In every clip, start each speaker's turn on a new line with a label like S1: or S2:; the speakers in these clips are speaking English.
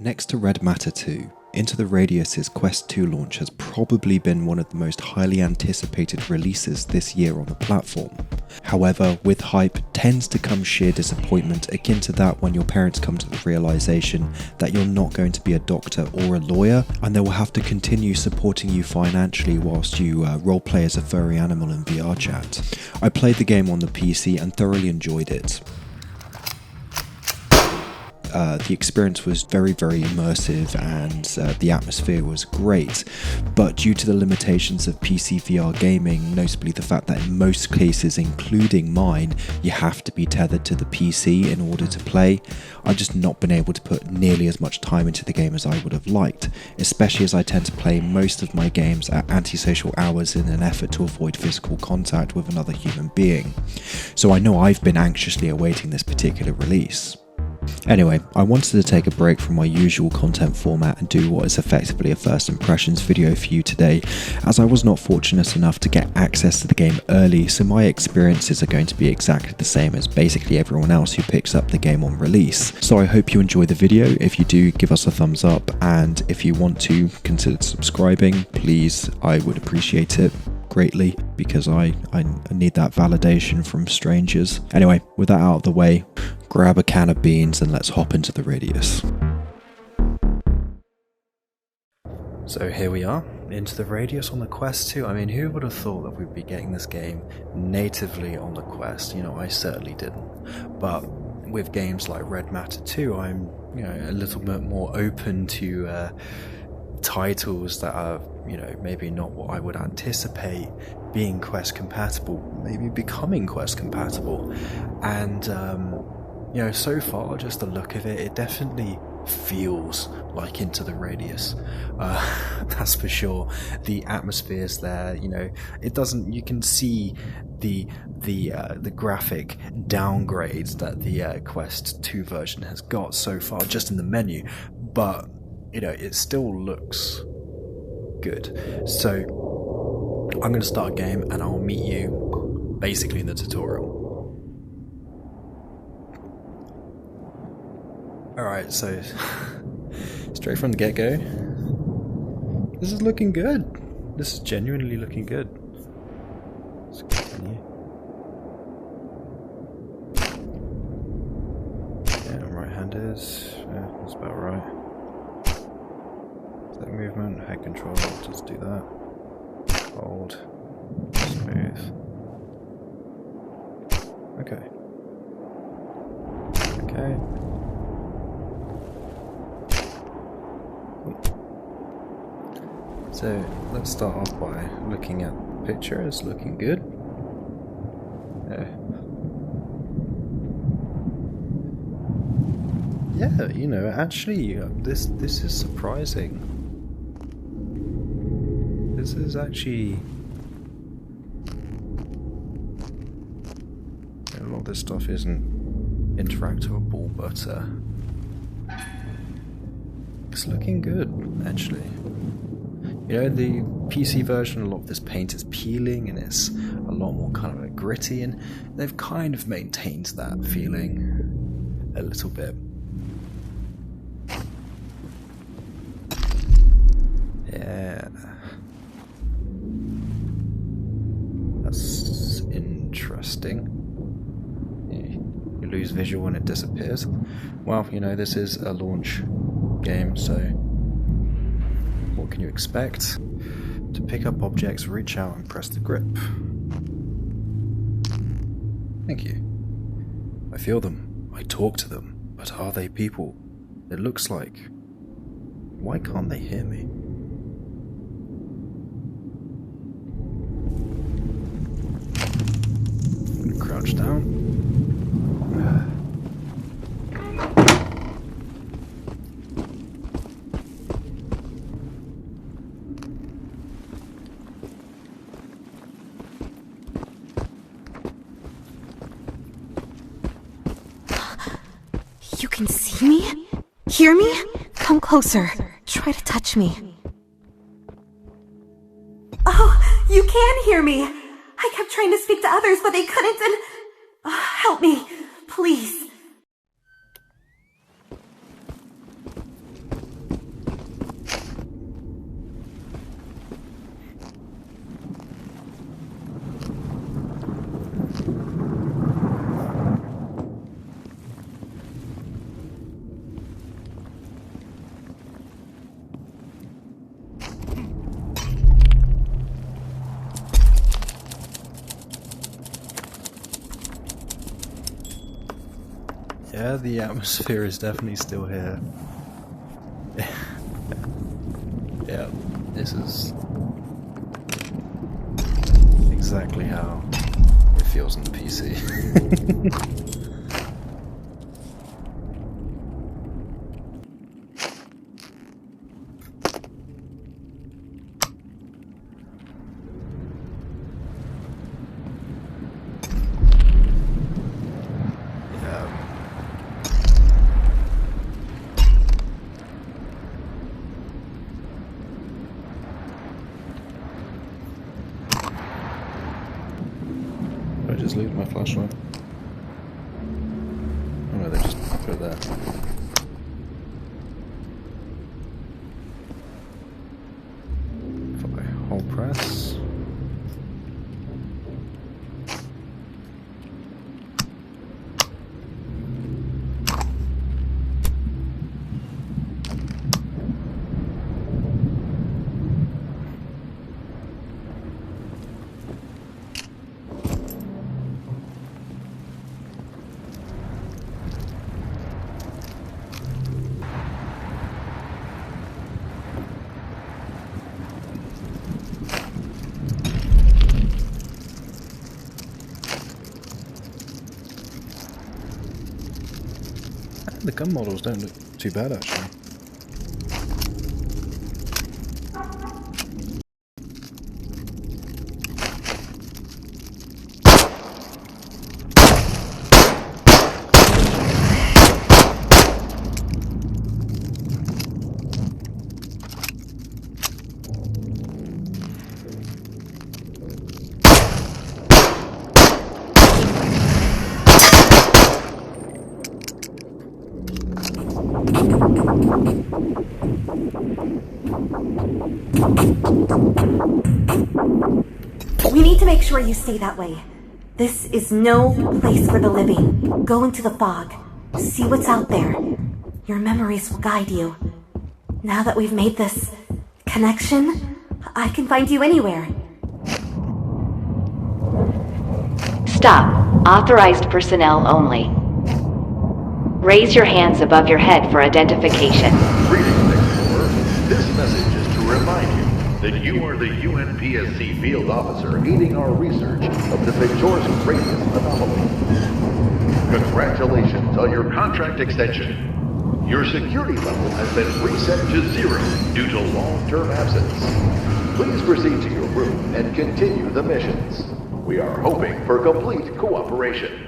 S1: Next to Red Matter 2, Into the Radius's Quest 2 launch has probably been one of the most highly anticipated releases this year on the platform. However, with hype tends to come sheer disappointment, akin to that when your parents come to the realization that you're not going to be a doctor or a lawyer, and they will have to continue supporting you financially whilst you roleplay as a furry animal in VR chat. I played the game on the PC and thoroughly enjoyed it. The experience was very immersive and the atmosphere was great, but due to the limitations of PC VR gaming, notably the fact that in most cases, including mine, you have to be tethered to the PC in order to play, I've just not been able to put nearly as much time into the game as I would have liked, especially as I tend to play most of my games at antisocial hours in an effort to avoid physical contact with another human being. So I know I've been anxiously awaiting this particular release. Anyway, I wanted to take a break from my usual content format and do what is effectively a first impressions video for you today, as I was not fortunate enough to get access to the game early, so my experiences are going to be exactly the same as basically everyone else who picks up the game on release. So I hope you enjoy the video. If you do, give us a thumbs up, and if you want to, consider subscribing, please. I would appreciate it greatly, because I need that validation from strangers. Anyway, with that out of the way, grab a can of beans and let's hop into the Radius. So here we are, Into the Radius on the Quest 2. I mean, who would have thought that we'd be getting this game natively on the Quest? You know, I certainly didn't. But with games like Red Matter 2, I'm, you know, a little bit more open to titles that are, you know, maybe not what I would anticipate being Quest compatible, maybe becoming Quest compatible. And you know, so far, just the look of it, it definitely feels like Into the Radius. That's for sure. The atmosphere's there, you know, it doesn't, you can see the graphic downgrades that the Quest 2 version has got so far, just in the menu, but, you know, it still looks good. So, I'm going to start a game and I'll meet you basically in the tutorial. Alright, so straight from the get-go, this is looking good. This is genuinely looking good. Let's continue. Yeah, right-handed. Yeah, that's about right. Select movement, head control, just do that. Hold. Smooth. Okay. Okay. So let's start off by looking at the picture. It's looking good. Yeah, you know, actually, this is surprising. This is actually, a lot of this stuff isn't interactable, but it's looking good, actually. You know, the PC version, a lot of this paint is peeling and it's a lot more kind of gritty, and they've kind of maintained that feeling a little bit. Yeah. That's interesting. You lose visual when it disappears. Well, you know, this is a launch game, so what can you expect? To pick up objects, reach out and press the grip. Thank you. I feel them. I talk to them. But are they people? It looks like. Why can't they hear me? I'm gonna crouch down.
S2: You can see me? Hear me? Come closer. Try to touch me. Oh, you can hear me! I kept trying to speak to others, but they couldn't, and... help me, please.
S1: Yeah, the atmosphere is definitely still here. Yeah, this is exactly how it feels on the PC. I just leave my flashlight. Oh no, they just put it there. For my whole press. The gun models don't look too bad actually.
S2: We need to make sure you stay that way. This is no place for the living. Go into the fog. See what's out there. Your memories will guide you. Now that we've made this connection, I can find you anywhere.
S3: Stop. Authorized personnel only. Raise your hands above your head for identification.
S4: Greetings, Explorer. This message is to remind you that you are the UNPSC field officer aiding our research of the Pechorsk radius anomaly. Congratulations on your contract extension. Your security level has been reset to 0 due to long-term absence. Please proceed to your room and continue the missions. We are hoping for complete cooperation.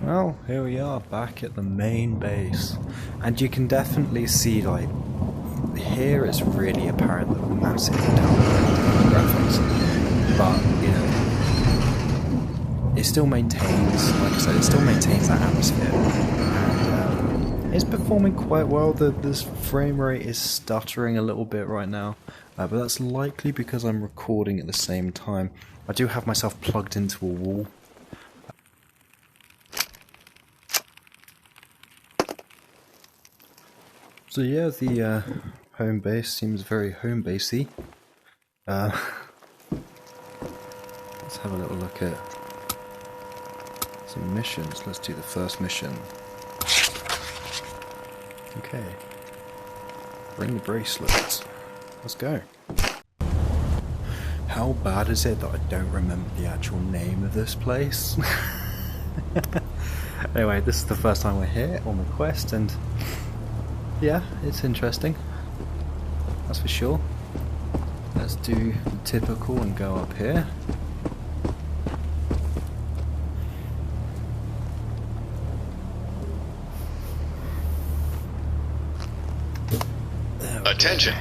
S1: Well, here we are, back at the main base. And you can definitely see, like, here it's really apparent that massive downgrade in graphics. But, you know, it still maintains, like I said, it still maintains that atmosphere. And it's performing quite well. This frame rate is stuttering a little bit right now. But that's likely because I'm recording at the same time. I do have myself plugged into a wall. So yeah, the home base seems very home basey. Let's have a little look at some missions. Let's do the first mission. Okay. Bring the bracelets. Let's go. How bad is it that I don't remember the actual name of this place? Anyway, this is the first time we're here on the quest, and yeah, it's interesting. That's for sure. Let's do the typical and go up here.
S4: Attention!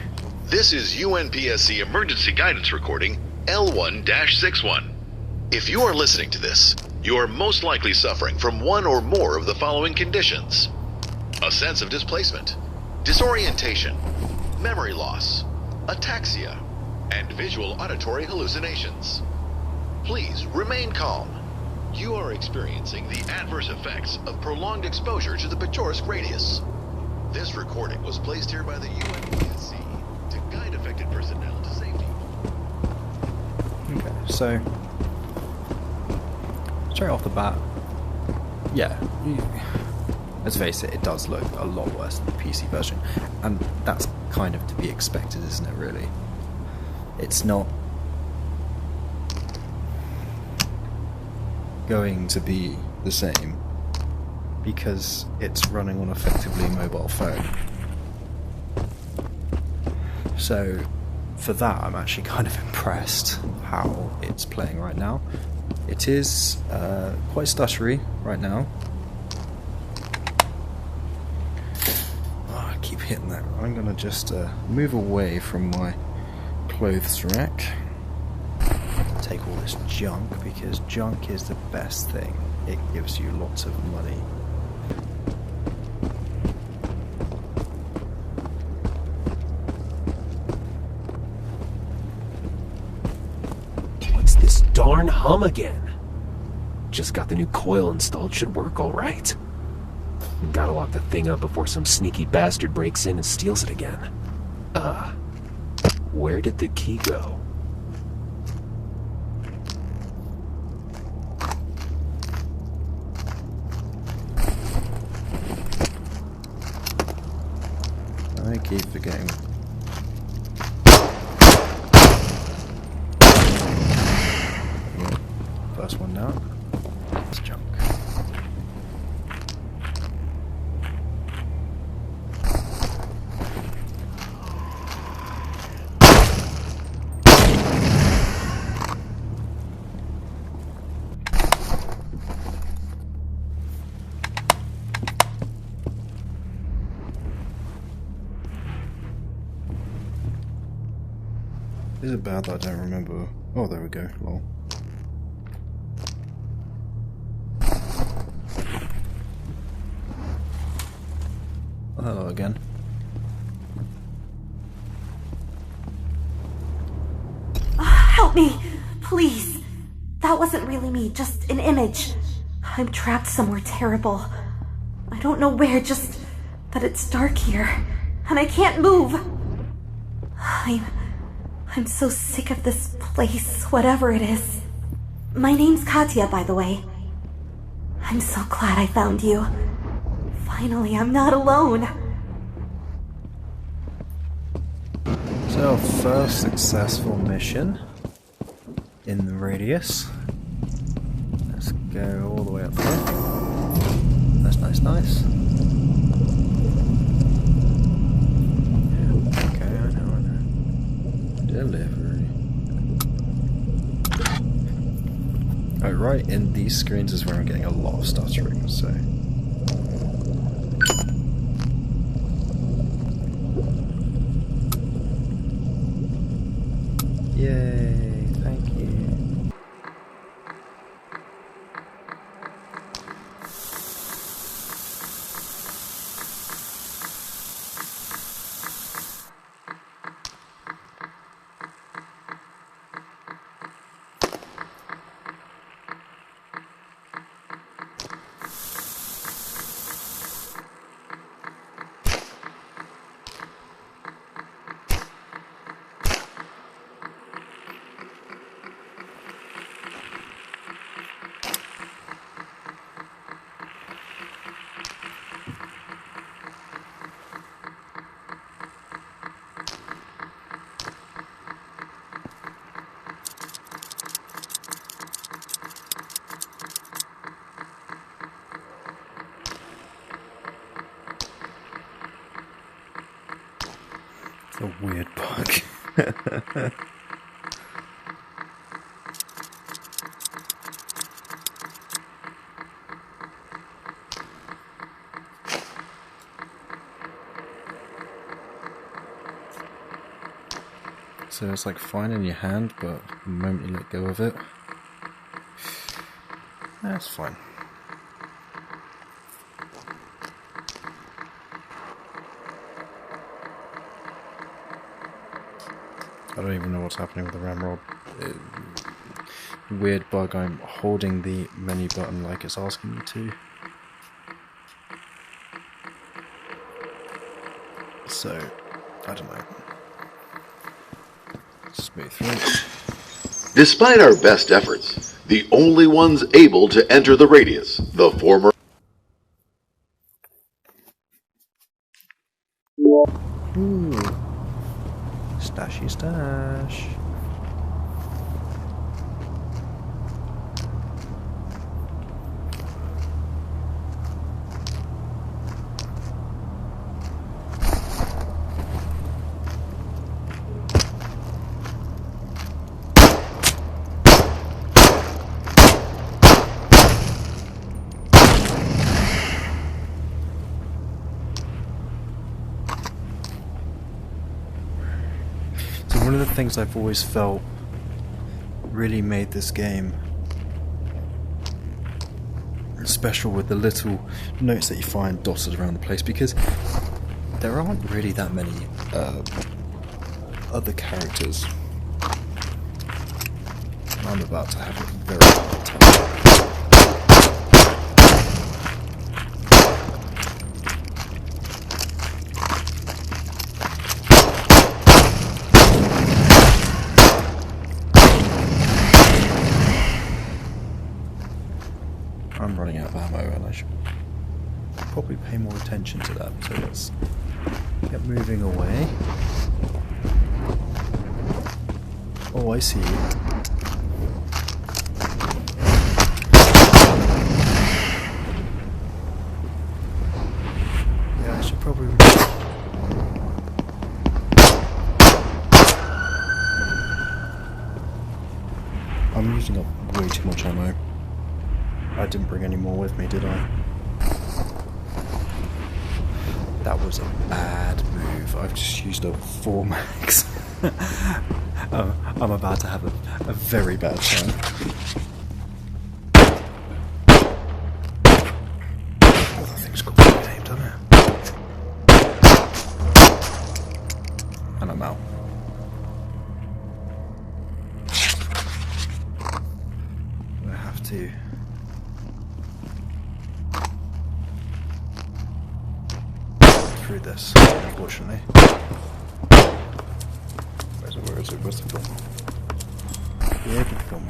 S4: This is UNPSC Emergency Guidance Recording L1-61. If you are listening to this, you are most likely suffering from one or more of the following conditions: a sense of displacement, disorientation, memory loss, ataxia, and visual auditory hallucinations. Please remain calm. You are experiencing the adverse effects of prolonged exposure to the Pechorsk radius. This recording was placed here by the UNPSC to guide affected personnel to safety.
S1: Okay, so straight off the bat, yeah, let's face it, it does look a lot worse than the PC version, and that's kind of to be expected, isn't it, really? It's not going to be the same because it's running on effectively a mobile phone. So for that, I'm actually kind of impressed how it's playing right now. It is quite stuttery right now. Oh, I keep hitting that. I'm gonna just move away from my clothes rack, take all this junk, because junk is the best thing. It gives you lots of money.
S5: What's this darn hum again? Just got the new coil installed, should work all right. Gotta lock the thing up before some sneaky bastard breaks in and steals it again. Where did the key go?
S1: I keep forgetting. First one down. It's junk. Is it bad that I don't remember? Oh, there we go. Lol. Oh, hello again.
S2: Help me! Please! That wasn't really me, just an image. I'm trapped somewhere terrible. I don't know where, just that it's dark here. And I can't move! I'm so sick of this place, whatever it is. My name's Katya, by the way. I'm so glad I found you. Finally, I'm not alone.
S1: So, first successful mission in the radius. Let's go all the way up there. That's nice. Okay, I know. Delivery. Oh, right in these screens is where I'm getting a lot of stuttering, so... Yay, thank you. A weird bug. So it's like fine in your hand, but the moment you let go of it, that's fine. I don't even know what's happening with the ramrod. Weird bug, I'm holding the menu button like it's asking me to. So, I don't know. Smooth through.
S4: Despite our best efforts, the only ones able to enter the radius, the former...
S1: Ooh. Stashy stash. One of the things I've always felt really made this game special with the little notes that you find dotted around the place, because there aren't really that many other characters. I'm about to have a very hard time. I'm running out of ammo and I should probably pay more attention to that, so let's get moving away. Oh, I see you. Yeah, I should probably... I'm using up way too much ammo. I didn't bring any more with me, did I? That was a bad move. I've just used up 4 mags. I'm about to have a very bad time. Oh, that thing's got a name, doesn't it? And I'm out. I'm gonna have to... through this, unfortunately. Where is it? Where's the film? Yeah, the film.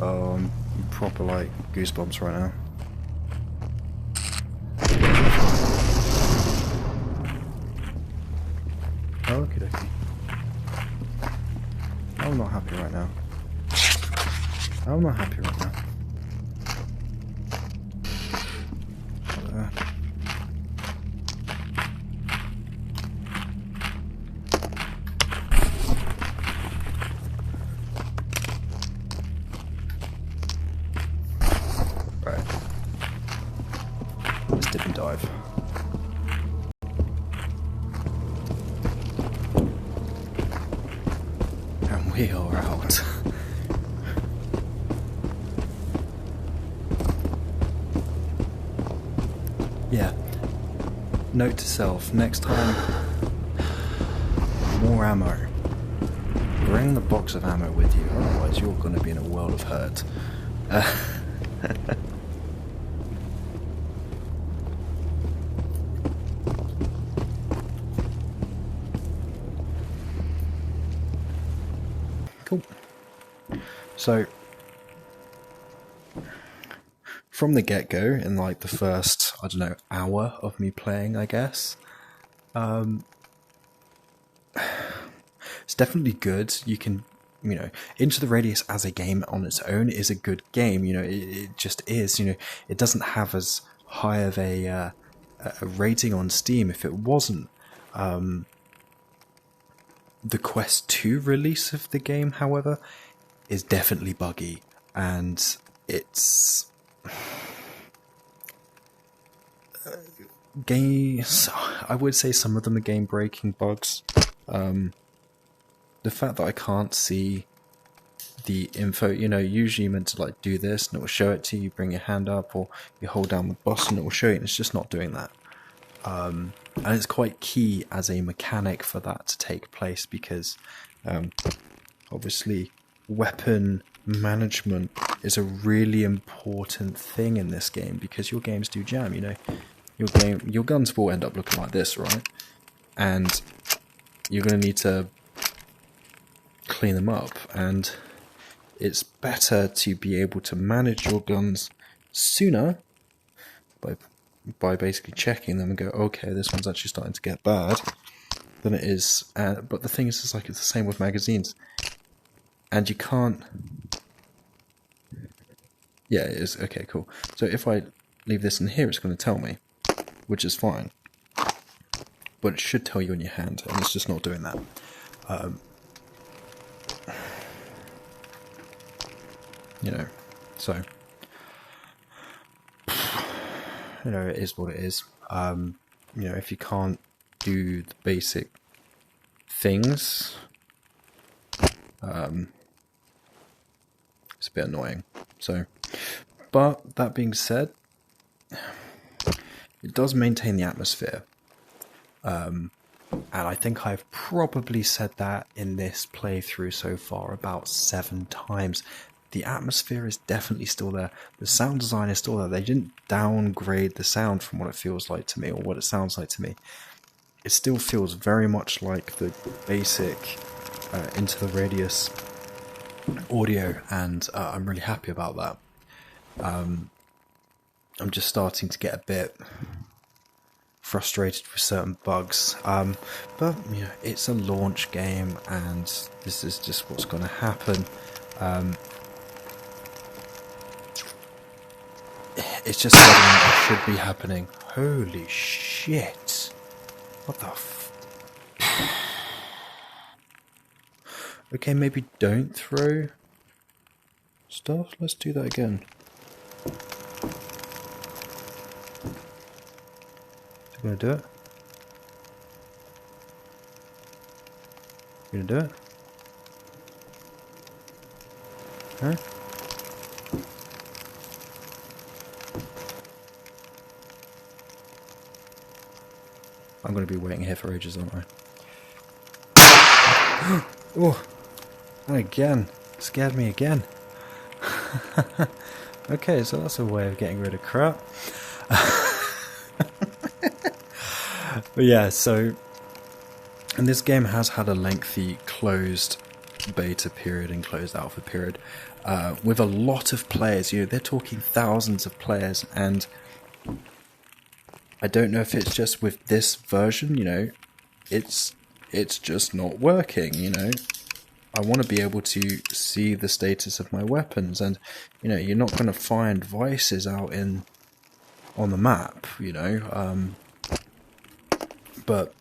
S1: Oh, I'm proper like goosebumps right now. Okie dokie. I'm not happy right now. I'm not happy right now. Right. Let's dip and dive. And we are out. Yeah. Note to self, next time, more ammo. Bring the box of ammo with you, otherwise you're going to be in a world of hurt. Cool. So, from the get-go, in like the first, I don't know, hour of me playing, I guess, it's definitely good. You can, you know, Into the Radius as a game on its own is a good game. You know, it just is. You know, it doesn't have as high of a rating on Steam if it wasn't. The Quest 2 release of the game, however, is definitely buggy, and it's games. I would say some of them are game-breaking bugs. The fact that I can't see the info, you know, usually you're meant to like do this and it will show it to you, bring your hand up, or you hold down the button and it will show you, and it's just not doing that. And it's quite key as a mechanic for that to take place, because obviously weapon management is a really important thing in this game, because your games do jam, you know. Your guns will end up looking like this, right? And you're going to need to clean them up, and it's better to be able to manage your guns sooner by by basically checking them and go, okay, this one's actually starting to get bad, than it is. But the thing is, it's the same with magazines, and you can't. Yeah, it is. Okay, cool. So if I leave this in here, it's going to tell me, which is fine. But it should tell you in your hand, and it's just not doing that. So, it is what it is. If you can't do the basic things, it's a bit annoying. So, but that being said, it does maintain the atmosphere. And I think I've probably said that in this playthrough so far about 7 times. The atmosphere is definitely still there. The sound design is still there. They didn't downgrade the sound from what it feels like to me, or what it sounds like to me. It still feels very much like the basic Into the Radius audio, and I'm really happy about that. I'm just starting to get a bit frustrated with certain bugs, but it's a launch game, and this is just what's going to happen. It's just something that should be happening. Holy shit! What the Okay, maybe don't throw stuff. Let's do that again. Is it gonna do it? You gonna do it? Huh? I'm going to be waiting here for ages, aren't I? Oh, again. Scared me again. Okay, so that's a way of getting rid of crap. But yeah, so... And this game has had a lengthy closed beta period and closed alpha period. With a lot of players. They're talking thousands of players, and... I don't know if it's just with this version, it's just not working, I want to be able to see the status of my weapons, and, you're not going to find vices out on the map, but,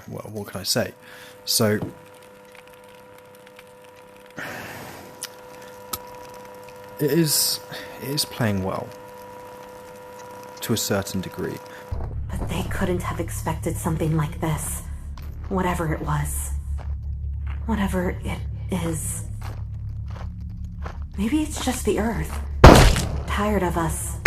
S1: well, what can I say? So, it is playing well, to a certain degree.
S2: But they couldn't have expected something like this. Whatever it was. Whatever it is. Maybe it's just the Earth. Tired of us.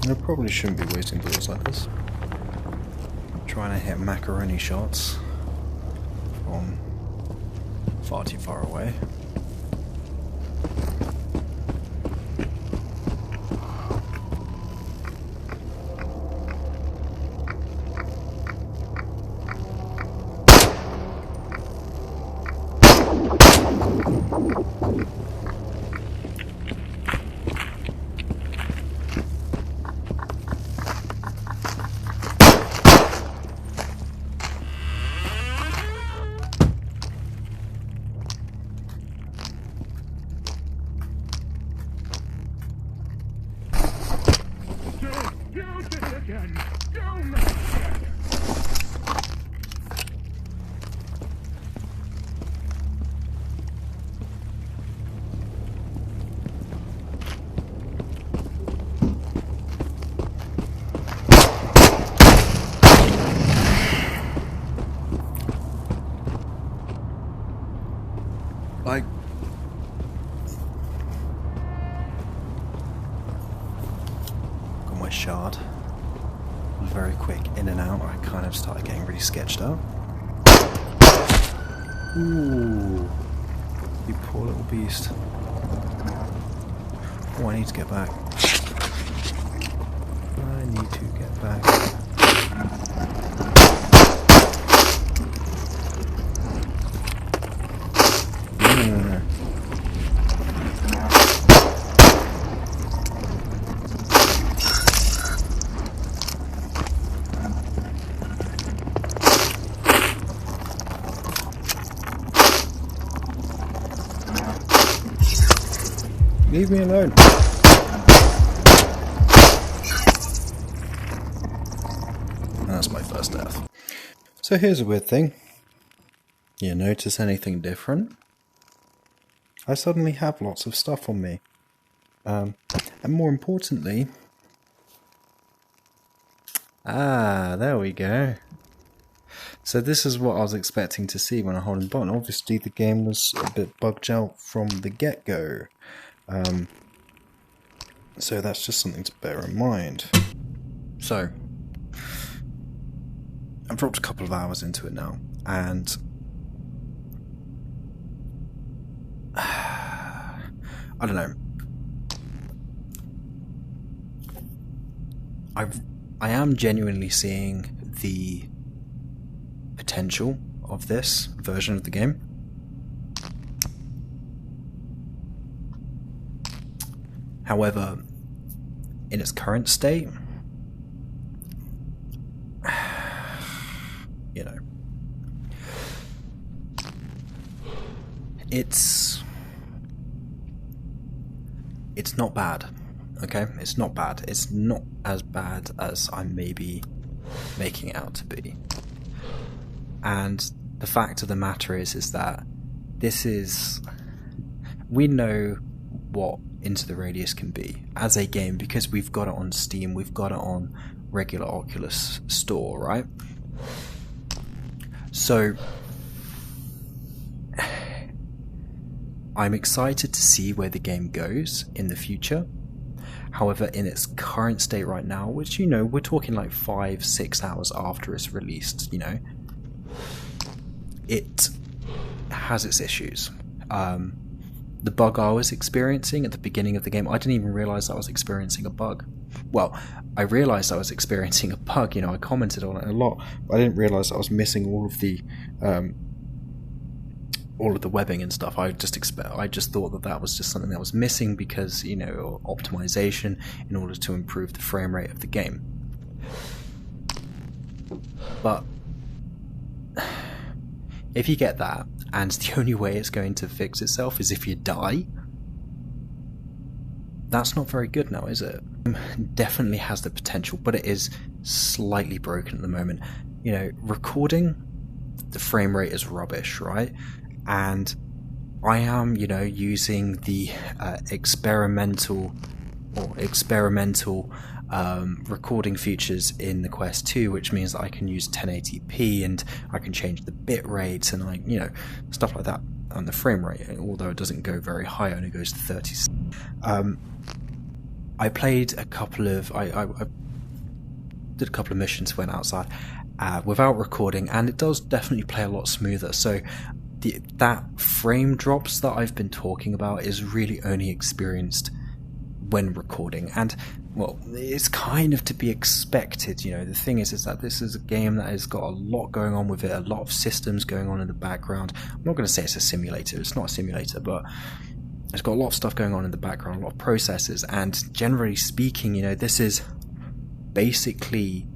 S1: I probably shouldn't be wasting bullets like this. I'm trying to hit macaroni shots from far too far away. Got my shard. Very quick in and out. I kind of started getting really sketched up. Ooh. You poor little beast. Oh, I need to get back. I need to get back. No. Leave me alone. That's my first death. So here's a weird thing. You notice anything different? I suddenly have lots of stuff on me. And more importantly... there we go. So this is what I was expecting to see when I hold the button. Obviously the game was a bit bugged out from the get-go. So that's just something to bear in mind. So, I've dropped a couple of hours into it now, and I don't know. I am genuinely seeing the potential of this version of the game. However, in its current state, you know, it's not bad, okay? It's not bad. It's not as bad as I'm maybe making it out to be. And the fact of the matter is that we know what Into the Radius can be as a game because we've got it on Steam, we've got it on regular Oculus Store, right? So I'm excited to see where the game goes in the future. However, in its current state right now, which, you know, we're talking like 5-6 hours after it's released, you know, it has its issues. The bug I was experiencing at the beginning of the game, I didn't even realise I was experiencing a bug. Well, I realised I was experiencing a bug, you know, I commented on it a lot, but I didn't realise I was missing all of the webbing and stuff. I just thought that was just something that was missing because, you know, optimization in order to improve the frame rate of the game. But if you get that, and the only way it's going to fix itself is if you die, that's not very good now, is it? Definitely has the potential, but it is slightly broken at the moment. You know, recording, the frame rate is rubbish, right? And I am, you know, using the experimental recording features in the Quest 2, which means that I can use 1080p and I can change the bit rate and you know, stuff like that, and the frame rate, although it doesn't go very high, it only goes to 30. I played a couple of I did a couple of missions, went outside without recording, and it does definitely play a lot smoother. So that frame drops that I've been talking about is really only experienced when recording, and well, it's kind of to be expected. You know, the thing is that this is a game that has got a lot going on with it, a lot of systems going on in the background. I'm not going to say it's a simulator, it's not a simulator, but it's got a lot of stuff going on in the background, a lot of processes, and generally speaking, you know, this is basically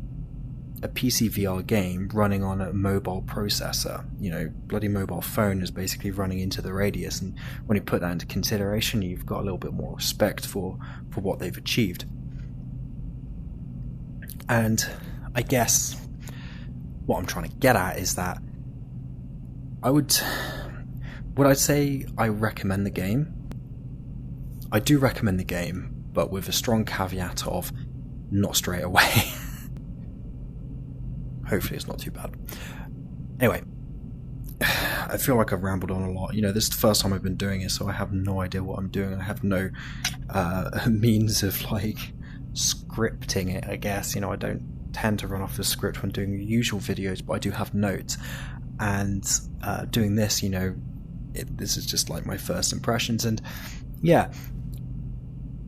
S1: a PC VR game running on a mobile processor. You know, bloody mobile phone is basically running Into the Radius, and when you put that into consideration, you've got a little bit more respect for what they've achieved. And I guess what I'm trying to get at is that would I say I recommend the game? I do recommend the game, but with a strong caveat of not straight away. Hopefully it's not too bad. Anyway, I feel like I've rambled on a lot. You know, this is the first time I've been doing it, so I have no idea what I'm doing. I have no means of, like, scripting it, I guess. You know, I don't tend to run off the script when doing usual videos, but I do have notes. And doing this, you know,
S6: this is just like my first impressions. And yeah,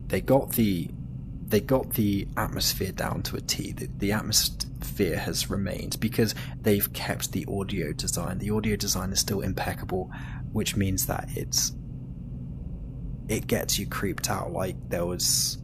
S6: they got the atmosphere down to a T. The atmosphere has remained because they've kept the audio design. The audio design is still impeccable, which means that it gets you creeped out. Like, there was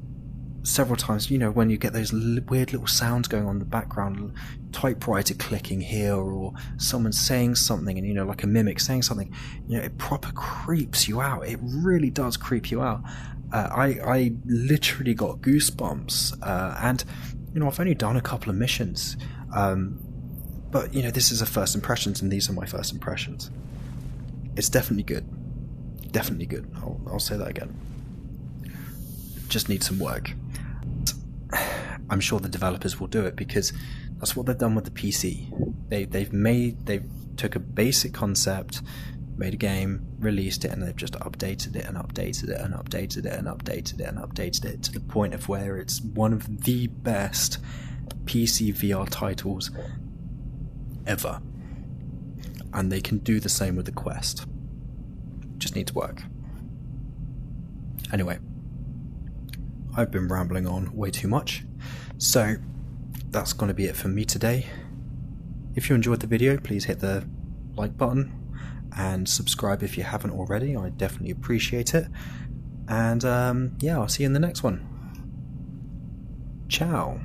S6: several times, when you get those weird little sounds going on in the background, typewriter clicking here, or someone saying something, and like a mimic saying something, it proper creeps you out. It really does creep you out. I literally got goosebumps, and I've only done a couple of missions, but this is a first impressions, and these are my first impressions. It's definitely good. I'll say that again. Just needs some work. I'm sure the developers will do it, because that's what they've done with the PC. They've took a basic concept, made a game, released it, and they've just updated it and updated it and updated it and updated it and updated it to the point of where it's one of the best PC VR titles ever. And they can do the same with the Quest. Just needs work. Anyway, I've been rambling on way too much, so that's going to be it for me today. If you enjoyed the video, please hit the like button and subscribe if you haven't already. I definitely appreciate it. And yeah, I'll see you in the next one. Ciao.